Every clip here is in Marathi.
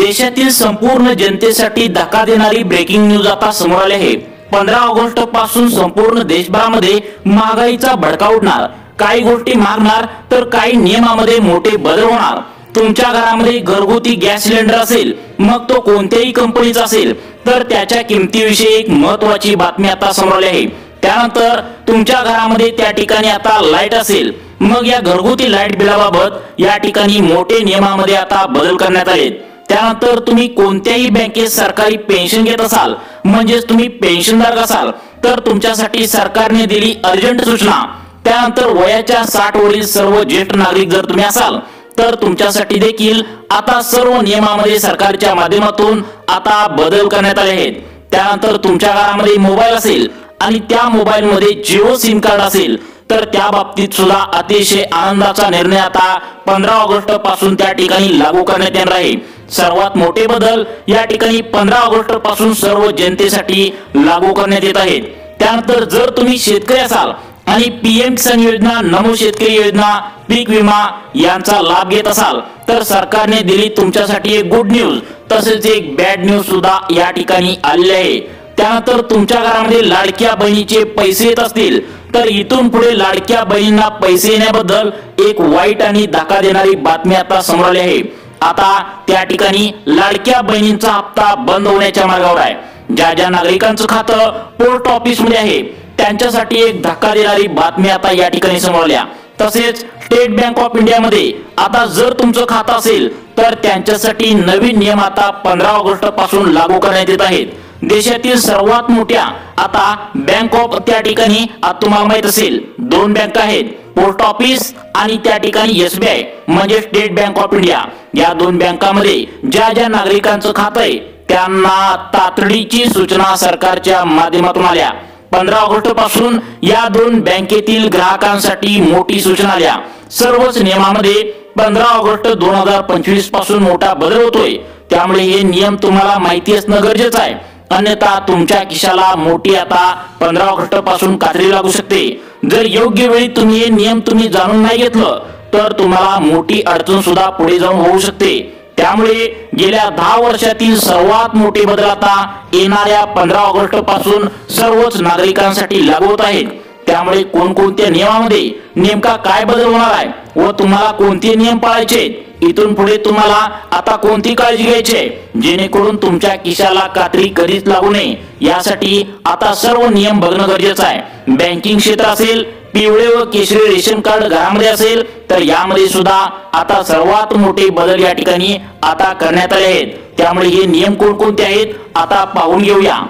देशातील संपूर्ण जनतेसाठी धक्का देणारी ब्रेकिंग न्यूज आता समोर आली आहे। 15 ऑगस्ट पासून संपूर्ण देशभरामध्ये महागाईचा भडका उडणार। काही गोष्टी मागणार तर काही नियमामध्ये मोठे बदल होणार। तुमच्या घरामध्ये घरगुती गॅस सिलेंडर असेल, मग तो कोणत्याही कंपनीचा असेल, तर त्याच्या किमतीविषयी एक महत्त्वाची बातमी आता समोर आली आहे। त्यानंतर तुमच्या घरामध्ये त्या ठिकाणी आता लाईट असेल, मग या घरगुती लाईट बिलाबाबत या ठिकाणी मोठे नियमामध्ये आता बदल करण्यात आले। त्यानंतर तुम्ही कोणत्याही बँकेत सरकारी पेन्शन घेत असाल, म्हणजे तुम्ही पेन्शनधारक असाल, तर तुमच्यासाठी सरकारने दिली अर्जंट सूचना। त्यानंतर वयाच्या 60 वरील सर्व ज्येष्ठ नागरिक जर तुम्ही असाल, तर तुमच्यासाठी देखील आता सर्व नियमामध्ये सरकारच्या माध्यमातून आता बदल करण्यात आले आहेत। त्यानंतर तुमच्या घरामध्ये मोबाईल असेल आणि त्या मोबाईल मध्ये जिओ सिम कार्ड असेल, तर त्या बाबतीत सुद्धा अतिशय आनंदाचा निर्णय आता 15 ऑगस्ट पासून त्या ठिकाणी लागू करण्यात येणार आहे। सर्वात मोठे बदल या ठिकाणी 15 ऑगस्ट पासून सर्व जनतेसाठी लागू करण्यात येत आहेत। त्यानंतर जर तुम्ही शेतकरी असाल आणि पीएम किसान योजना, नमो शेतकरी योजना, पीक विमा यांचा लाभ घेत असाल, तर सरकारने दिली तुमच्यासाठी एक गुड न्यूज, तसेच एक बॅड न्यूज सुद्धा या ठिकाणी आलेली आहे। त्यानंतर तुमच्या घरामध्ये लाडक्या बहिणीचे पैसे येत असतील, तर इथून पुढे लाडक्या बहिणींना पैसे येण्याबद्दल एक वाईट आणि धक्का देणारी बातमी आता समोर आली आहे। आता त्या ठिकाणी लाडक्या बहिणींचा हप्ता बंद होण्याच्या मार्गावर आहे। ज्या ज्या नागरिकांचं खातं पोस्ट ऑफिस मध्ये आहे, त्यांच्यासाठी एक धक्का देणारी बातमी आता या ठिकाणी समोर आली। तसेच स्टेट बँक ऑफ इंडिया मध्ये आता जर तुमचं खातं असेल, तर त्यांच्यासाठी नवीन नियम आता 15 ऑगस्ट पासून लागू करण्यात येत आहेत। देशातील सर्वात मोठ्या आता बँक ऑफ त्या ठिकाणी तुम्हाला माहित असेल 2 बँक आहेत, पोस्ट ऑफिस आणि त्या ठिकाणी एसबीआय म्हणजे स्टेट बँक ऑफ इंडिया। या 2 बँकांमध्ये ज्या ज्या नागरिकांचं खातं आहे, त्यांना तातडीची सूचना सरकारच्या माध्यमातून आल्या। 15 ऑगस्ट पासून या 2 बँकेतील ग्राहकांसाठी मोठी सूचना आल्या। सर्वच नियमामध्ये 15 ऑगस्ट 2025 पासून मोठा बदल होतोय। त्यामुळे हे नियम तुम्हाला माहिती असणं गरजेचं आहे, अन्यथा तुमच्या खिशाला मोठी आता 15 ऑगस्ट पासून कात्री लागू शकते। जर योग्य वेळी तुम्ही हे नियम जाणून नाही घेतलं, तर तुम्हाला मोठी अडचण सुद्धा पुढे जाऊन होऊ शकते। त्यामुळे गेल्या 10 वर्षातील सर्वात मोठे बदल आता येणाऱ्या 15 ऑगस्ट पासून सर्वच नागरिकांसाठी लागू होत आहेत। त्यामुळे कोणकोणत्या नियमामध्ये नेमका काय बदल होणार आहे व तुम्हाला कोणते नियम पाळायचे, इथून पुढे तुम्हाला आता कोणती काळजी घ्यायची आहे, जेणेकरून तुमच्या खिशाला कात्री कधीच लागू नये, यासाठी आता सर्व नियम बघणं गरजेचं आहे। बँकिंग क्षेत्र असेल, पिवळे व केशरी रेशन कार्ड घरामध्ये असेल, तर यामध्ये सुद्धा आता सर्वात मोठे बदल या ठिकाणी आता करण्यात आले आहेत। त्यामुळे हे नियम कोणकोणते आहेत आता पाहून घेऊया।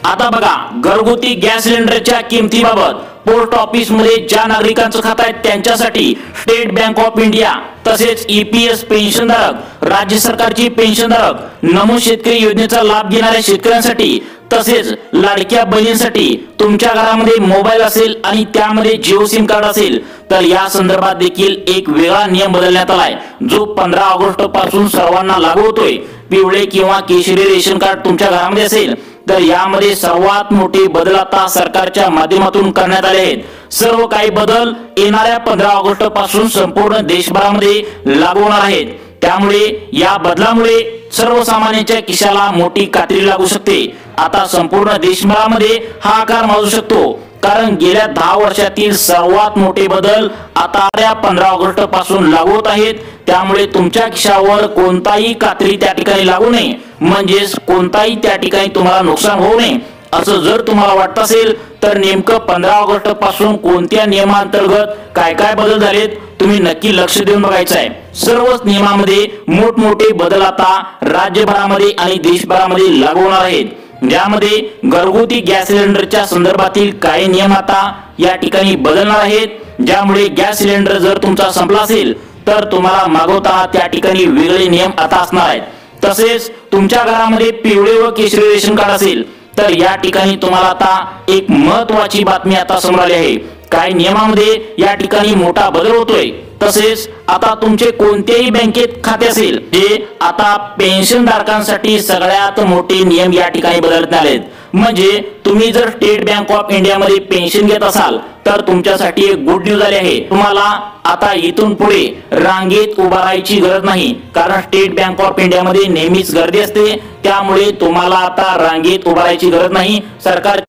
आता बघा, घरगुती गॅस सिलेंडरच्या किमतीबाबत पोस्ट ऑफिस मध्ये ज्या नागरिकांचं खातं आहे त्यांच्यासाठी स्टेट बँक ऑफ इंडिया, तसेच ईपीएस पेन्शनधारक, राज्य सरकारची पेन्शनधारक, नमो शेतकरी योजनेचा लाभ घेणाऱ्या शेतकऱ्यांसाठी, तसेच लाडक्या बहिणींसाठी, तुमच्या घरामध्ये मोबाईल असेल आणि त्यामध्ये जिओ सिम कार्ड असेल, तर या संदर्भात देखील एक वेगळा नियम बदलण्यात आलाय, जो 15 ऑगस्ट पासून सर्वांना लागू होतोय। पिवळे किंवा केशरी रेशन कार्ड तुमच्या घरामध्ये असेल, तर यामध्ये सर्वात मोठे बदल आता सरकारच्या माध्यमातून करण्यात आले आहेत। सर्व काही बदल येणाऱ्या 15 ऑगस्ट पासून संपूर्ण देशभरामध्ये लागू होणार आहेत। त्यामुळे या बदलामुळे सर्वसामान्यांच्या खिशाला मोठी कात्री लागू शकते। आता संपूर्ण देशभरामध्ये हाहाकार माजू शकतो, कारण गेल्या 10 वर्षातील सर्वात मोठे बदल आता 15 ऑगस्ट पासून लागू होत आहेत। त्यामुळे तुमच्या खिशावर कोणताही कात्री त्या ठिकाणी लागू नये, म्हणजेच कोणताही त्या ठिकाणी तुम्हाला नुकसान होऊ नये असं जर तुम्हाला वाटत असेल, तर नेमकं 15 ऑगस्ट पासून कोणत्या नियमांतर्गत काय काय बदल झालेत तुम्ही नक्की लक्ष देऊन बघायचं आहे। सर्वच नियमामध्ये मोठमोठे बदल आता राज्यभरामध्ये आणि देशभरामध्ये लागू होणार आहेत। ज्यामध्ये घरगुती गॅस सिलेंडरच्या संदर्भातील काही नियम आता या ठिकाणी बदलणार आहेत, ज्यामुळे गॅस सिलेंडर जर तुमचा संपला असेल, तर तुम्हाला मागवताना त्या ठिकाणी वेगळे नियम आता असणार आहेत। तसेच तुमच्या घरामध्ये पिवळे व केशरी रेशन कार्ड असेल, तर या ठिकाणी तुम्हाला आता एक महत्त्वाची बातमी आता समोर आली आहे। काही नियमामध्ये या ठिकाणी मोठा बदल होतोय। तसेच आता तुमचे कोणत्याही बँकेत खाते असेल, जे आता पेन्शन धारकांसाठी सगळ्यात मोठे नियम या ठिकाणी बदलण्यात आलेत। म्हणजे तुम्ही जर स्टेट बँक ऑफ इंडिया मध्ये पेन्शन घेत असाल, तर तुमच्यासाठी एक गुड न्यूज आली आहे। तुम्हाला आता इथून पुढे रांगेत उभा राहायची गरज नाही, कारण स्टेट बँक ऑफ इंडिया मध्ये नेहमीच गर्दी असते, त्यामुळे तुम्हाला आता रांगेत उभा राहायची गरज नाही सरकार।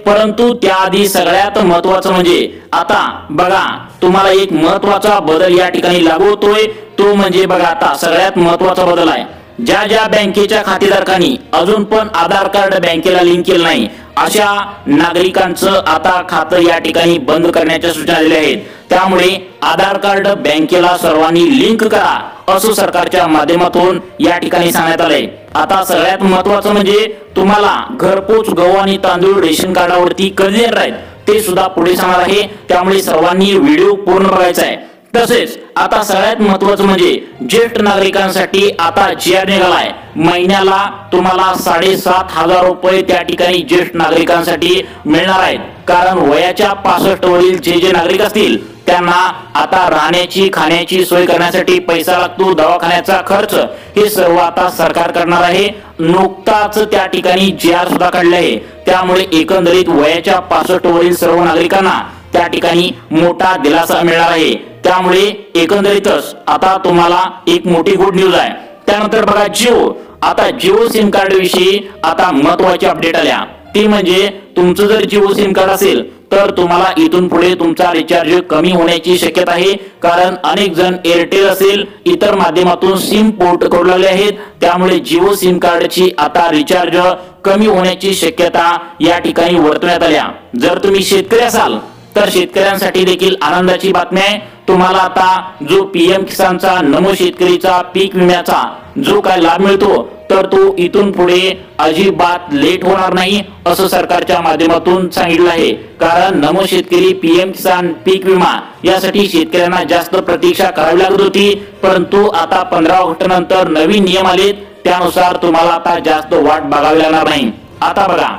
परंतु त्याआधी सगळ्यात महत्त्वाचं म्हणजे आता बघा तुम्हाला एक महत्त्वाचा बदल या ठिकाणी लागू होतोय, तो म्हणजे बघा आता सगळ्यात महत्त्वाचा बदल आहे, ज्या ज्या बँकेच्या खातेधारकांनी अजून पण आधार कार्ड बँकेला लिंक केलं नाही अशा नागरिकांचं आता खातं या ठिकाणी बंद करण्याच्या सूचना दिल्या आहेत। त्यामुळे आधार कार्ड बँकेला सर्वांनी लिंक करा असं सरकारच्या माध्यमातून या ठिकाणी सांगण्यात आलंय। आता सगळ्यात महत्त्वाचं म्हणजे तुम्हाला घरपोच गहू आणि तांदूळ रेशन कार्डावरती कधी देणार आहेत ते सुद्धा पुढे सांगणार आहे, त्यामुळे सर्वांनी व्हिडिओ पूर्ण बघायचा आहे। तसेच आता सगळ्यात महत्त्वाचं म्हणजे ज्येष्ठ नागरिकांसाठी आता जीआर निघालाय, महिन्याला तुम्हाला 7,500 रुपये त्या ठिकाणी ज्येष्ठ नागरिकांसाठी मिळणार आहेत, कारण वयाच्या 65 वरील जे नागरिक असतील त्यांना आता राहण्याची खाण्याची सोय करण्यासाठी पैसा लागतो, दवाखान्याचा खर्च हे सर्व आता सरकार करणार आहे। नुकताच त्या ठिकाणी जीआर सुद्धा काढले आहे, त्यामुळे एकंदरीत वयाच्या 65 वरील सर्व नागरिकांना त्या ठिकाणी मोठा दिलासा मिळणार आहे। त्यामुळे एकंदरीतच आता तुम्हाला एक मोठी गुड न्यूज आहे। त्यानंतर बघा जिओ, आता जिओ सिम कार्ड विषयी आता महत्त्वाची अपडेट आल्या, ती म्हणजे तुमचं जर जिओ सिम कार्ड असेल तर तुम्हाला इथून पुढे तुमचा रिचार्ज कमी होण्याची शक्यता आहे, कारण अनेक जण एअरटेल असेल इतर माध्यमातून सिम पोर्ट करू लागले आहेत, त्यामुळे जिओ सिम कार्डची आता रिचार्ज कमी होण्याची शक्यता या ठिकाणी वर्तवण्यात आल्या। जर तुम्ही शेतकरी असाल तर शेतकऱ्यांसाठी देखील आनंदाची बातमी आहे, तुम्हाला आता जो पीएम किसानचा नमो शेतकरीचा पीक विम्याचा जो काय लाभ मिळतो तर तो इथून पुढे अजिबात लेट होणार नाही असं सरकारच्या माध्यमातून सांगितलं आहे, कारण नमो शेतकरी पीएम किसान पीक विमा यासाठी शेतकऱ्यांना जास्त प्रतीक्षा करावी लागत होती, परंतु आता 15 ऑगस्ट नंतर नवीन नियम आलेत, त्यानुसार तुम्हाला आता जास्त वाट बघावी लागणार नाही। आता बघा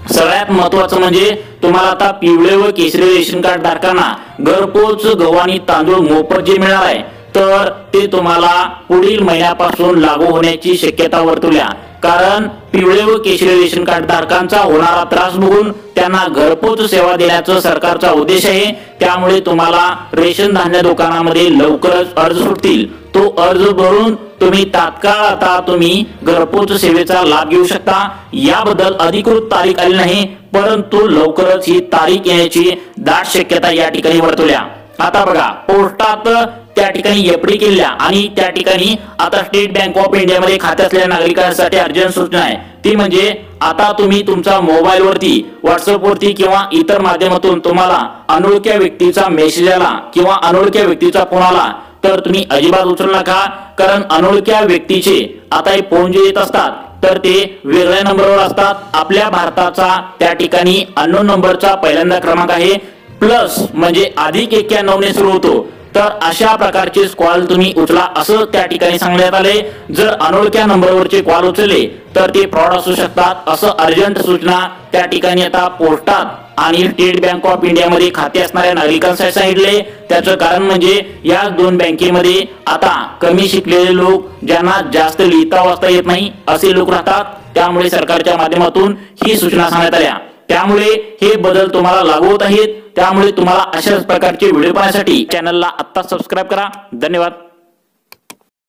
सगळ्यात महत्त्वाचं म्हणजे तुम्हाला आता पिवळे व केशरी रेशन कार्ड धारकांना घरपोच गहू आणि तांदूळ मोफत जे मिळणार आहे तर ते तुम्हाला पुढील महिन्यापासून लागू होण्याची शक्यता वर्तवल्या, कारण पिवळे व केशरी रेशन कार्ड धारकांचा होणारा त्रास बघून त्यांना घरपोच सेवा देण्याचा सरकारचा उद्देश आहे। त्यामुळे तुम्हाला रेशन धान्य दुकानामध्ये लवकरच अर्ज सुटतील, तो अर्ज भरून तुम्ही तात्काळ आता तुम्ही घरपोच सेवेचा लाभ घेऊ शकता। याबद्दल अधिकृत तारीख आली नाही, परंतु लवकरच ही तारीख येण्याची दाट शक्यता या ठिकाणी वर्तवल्या। आता बघा पोस्टात त्या ठिकाणी एफडी केल्या आणि त्या ठिकाणी आता स्टेट बँक ऑफ इंडिया मध्ये खाते असलेल्या नागरिकांसाठी अर्जंट सूचना आहे, ती म्हणजे आता तुम्ही तुमच्या मोबाईल वरती व्हॉट्सअप वरती किंवा इतर माध्यमातून तुम्हाला अनोळख्या व्यक्तीचा मेसेज आला किंवा अनोळख्या व्यक्तीचा फोन आला तर तुम्ही अजिबात उचलू नका, कारण अनोळख्या व्यक्तीचे आता हे फोन जे येत असतात तर ते वेगळ्या नंबरवर असतात। आपल्या भारताचा त्या ठिकाणी अननोन नंबरचा पहिल्यांदा क्रमांक आहे प्लस म्हणजे +91 ने सुरू होतो, तर अशा प्रकारचे कॉल तुम्ही उचला असं त्या ठिकाणी सांगण्यात आले। जर अनोळख्या नंबरवरचे कॉल उचलले तर ते फ्रॉड असू शकतात असं अर्जंट सूचना त्या ठिकाणी आता पोस्टात आणि स्टेट बँक ऑफ इंडिया मध्ये खाते असणाऱ्या नागरिकांसाठी सांगितले। त्याचं कारण म्हणजे या दोन बँकेमध्ये आता कमी शिकलेले लोक, ज्यांना जास्त लिहिता वाचता येत नाही असे लोक राहतात, त्यामुळे सरकारच्या माध्यमातून ही सूचना सांगण्यात आल्या। त्यामुळे हे बदल तुम्हाला लागू होत आहेत, त्यामुळे तुम्हाला अशाच प्रकारचे व्हिडिओ पाहण्यासाठी चॅनलला आत्ता सबस्क्राइब करा। धन्यवाद।